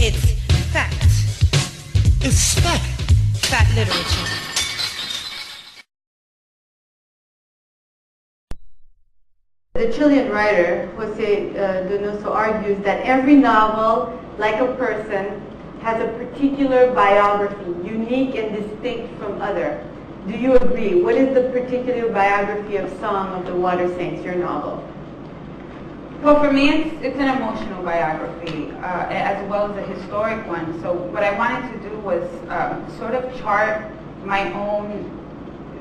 It's fact. It's fact. Fat literature. The Chilean writer José Donoso argues that every novel, like a person, has a particular biography, unique and distinct from other. Do you agree? What is the particular biography of Song of the Water Saints, your novel? Well, for me, it's an emotional biography, as well as a historic one. So what I wanted to do was sort of chart my own,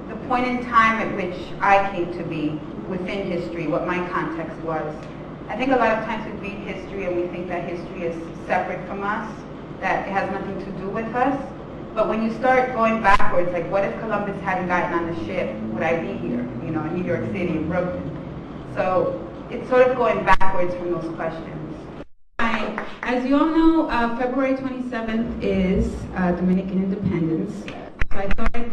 the point in time at which I came to be within history, what my context was. I think a lot of times we read history and we think that history is separate from us, that it has nothing to do with us. But when you start going backwards, like what if Columbus hadn't gotten on the ship? Would I be here, you know, in New York City, in Brooklyn? So it's sort of going backwards from those questions. As you all know, February 27th is Dominican Independence. So I thought I'd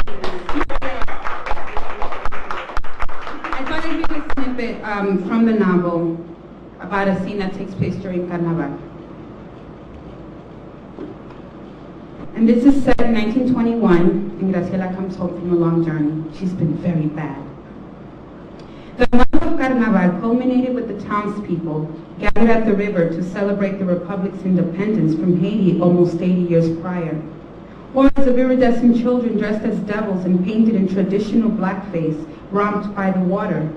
read a snippet from the novel about a scene that takes place during Carnaval. And this is set in 1921, and Graciela comes home from a long journey. She's been very bad. The month of Carnaval culminated with the townspeople gathered at the river to celebrate the Republic's independence from Haiti almost 80 years prior. Hordes of iridescent children dressed as devils and painted in traditional blackface romped by the water.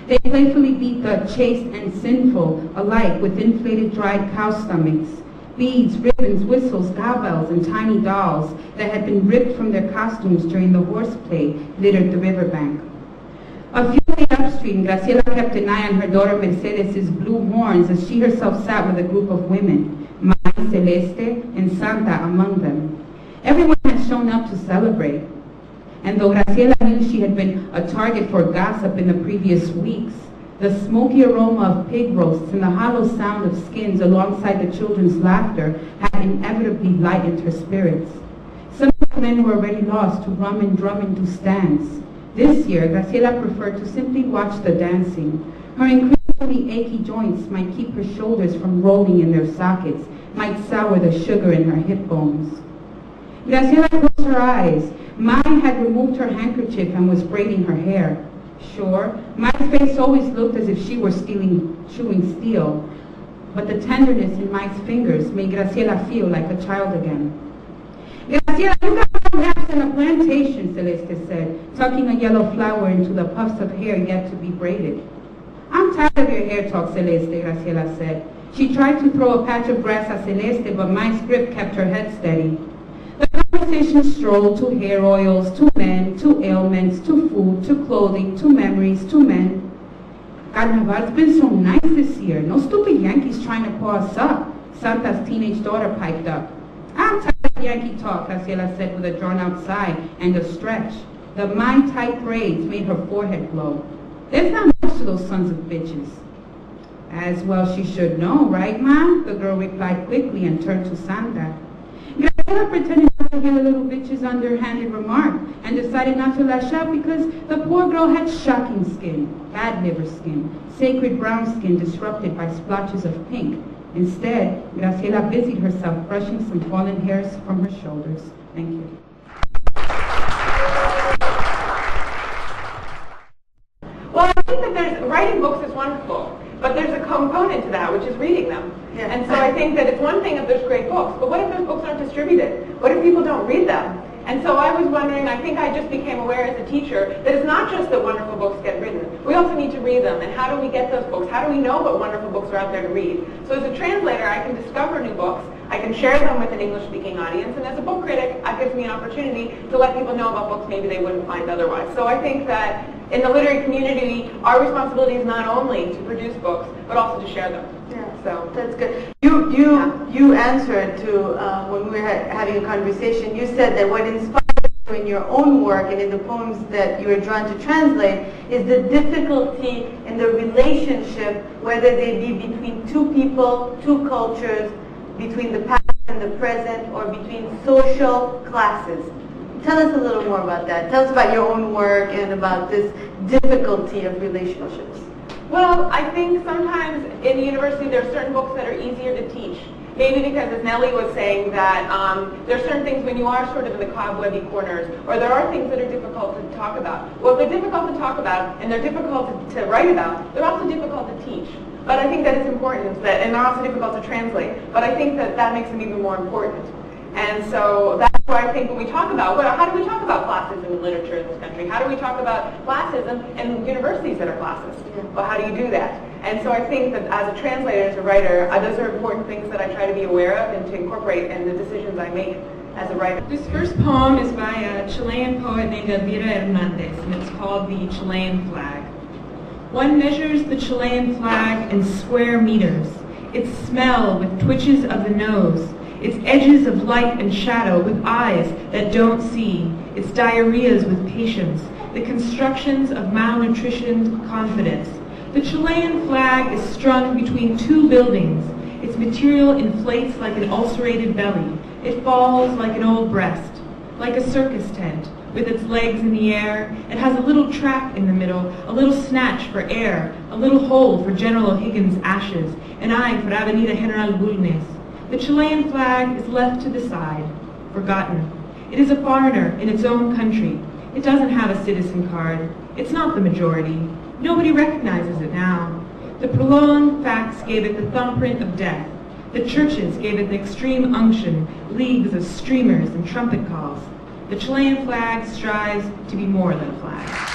They playfully beat the chaste and sinful alike with inflated dried cow stomachs. Beads, ribbons, whistles, cowbells, and tiny dolls that had been ripped from their costumes during the horseplay littered the riverbank. A few feet upstream, Graciela kept an eye on her daughter Mercedes' blue horns as she herself sat with a group of women, Mai, Celeste, and Santa among them. Everyone had shown up to celebrate. And though Graciela knew she had been a target for gossip in the previous weeks, the smoky aroma of pig roasts and the hollow sound of skins alongside the children's laughter had inevitably lightened her spirits. Some of the men were already lost to rum and drum and do stands. This year, Graciela preferred to simply watch the dancing. Her increasingly achy joints might keep her shoulders from rolling in their sockets, might sour the sugar in her hip bones. Graciela closed her eyes. Mai had removed her handkerchief and was braiding her hair. Sure, Mai's face always looked as if she were chewing steel, but the tenderness in Mai's fingers made Graciela feel like a child again. Graciela, you got perhaps in a plantation, Celeste said, tucking a yellow flower into the puffs of hair yet to be braided. I'm tired of your hair talk, Celeste, Graciela said. She tried to throw a patch of grass at Celeste, but Mai's grip kept her head steady. The conversation strolled to hair oils, to men, to ailments, to food, to clothing, to memories, to men. Carnaval's been so nice this year. No stupid Yankees trying to pull us up, Santa's teenage daughter piped up. I'm tired of Yankee talk, Graciela said with a drawn-out sigh and a stretch. The mind-tight braids made her forehead glow. There's not much to those sons of bitches. As well she should know, right, Ma? The girl replied quickly and turned to Santa. Graciela pretended not to hear the little bitch's underhanded remark and decided not to lash out because the poor girl had shocking skin, bad liver skin, sacred brown skin disrupted by splotches of pink. Instead, Graciela busied herself brushing some fallen hairs from her shoulders. Thank you. Well, I think that writing books is wonderful, but there's a component to that, which is reading them. Yeah. And so I think that it's one thing if there's great books, but what if those books aren't distributed? What if people don't read them? And so I was wondering, I think I just became aware as a teacher that it's not just that wonderful books get written. We also need to read them. And how do we get those books? How do we know what wonderful books are out there to read? So as a translator, I can discover new books. I can share them with an English-speaking audience. And as a book critic, it gives me an opportunity to let people know about books maybe they wouldn't find otherwise. So I think that in the literary community, our responsibility is not only to produce books, but also to share them. Yeah, so that's good. You answered to, when we were having a conversation, you said that what inspired you in your own work and in the poems that you were drawn to translate is the difficulty in the relationship, whether they be between two people, two cultures, between the past and the present, or between social classes. Tell us a little more about that. Tell us about your own work and about this difficulty of relationships. Well, I think sometimes in the university there are certain books that are easier to teach. Maybe because, as Nelly was saying, that there are certain things when you are sort of in the cobwebby corners, or there are things that are difficult to talk about. Well, if they're difficult to talk about and they're difficult to write about, they're also difficult to teach. But I think that it's important that, and they're also difficult to translate. But I think that that makes them even more important. And so that's why I think when we talk about, well, how do we talk about classism in literature in this country? How do we talk about classism in universities that are classist? Well, how do you do that? And so I think that as a translator, as a writer, those are important things that I try to be aware of and to incorporate in the decisions I make as a writer. This first poem is by a Chilean poet named Elvira Hernandez, and it's called The Chilean Flag. One measures the Chilean flag in square meters, its smell with twitches of the nose, its edges of light and shadow with eyes that don't see, its diarrheas with patience, the constructions of malnutritioned confidence. The Chilean flag is strung between two buildings. Its material inflates like an ulcerated belly. It falls like an old breast, like a circus tent, with its legs in the air. It has a little track in the middle, a little snatch for air, a little hole for General O'Higgins' ashes, an eye for Avenida General Bulnes. The Chilean flag is left to the side, forgotten. It is a foreigner in its own country. It doesn't have a citizen card. It's not the majority. Nobody recognizes it now. The prolonged facts gave it the thumbprint of death. The churches gave it the extreme unction, leagues of streamers and trumpet calls. The Chilean flag strives to be more than a flag.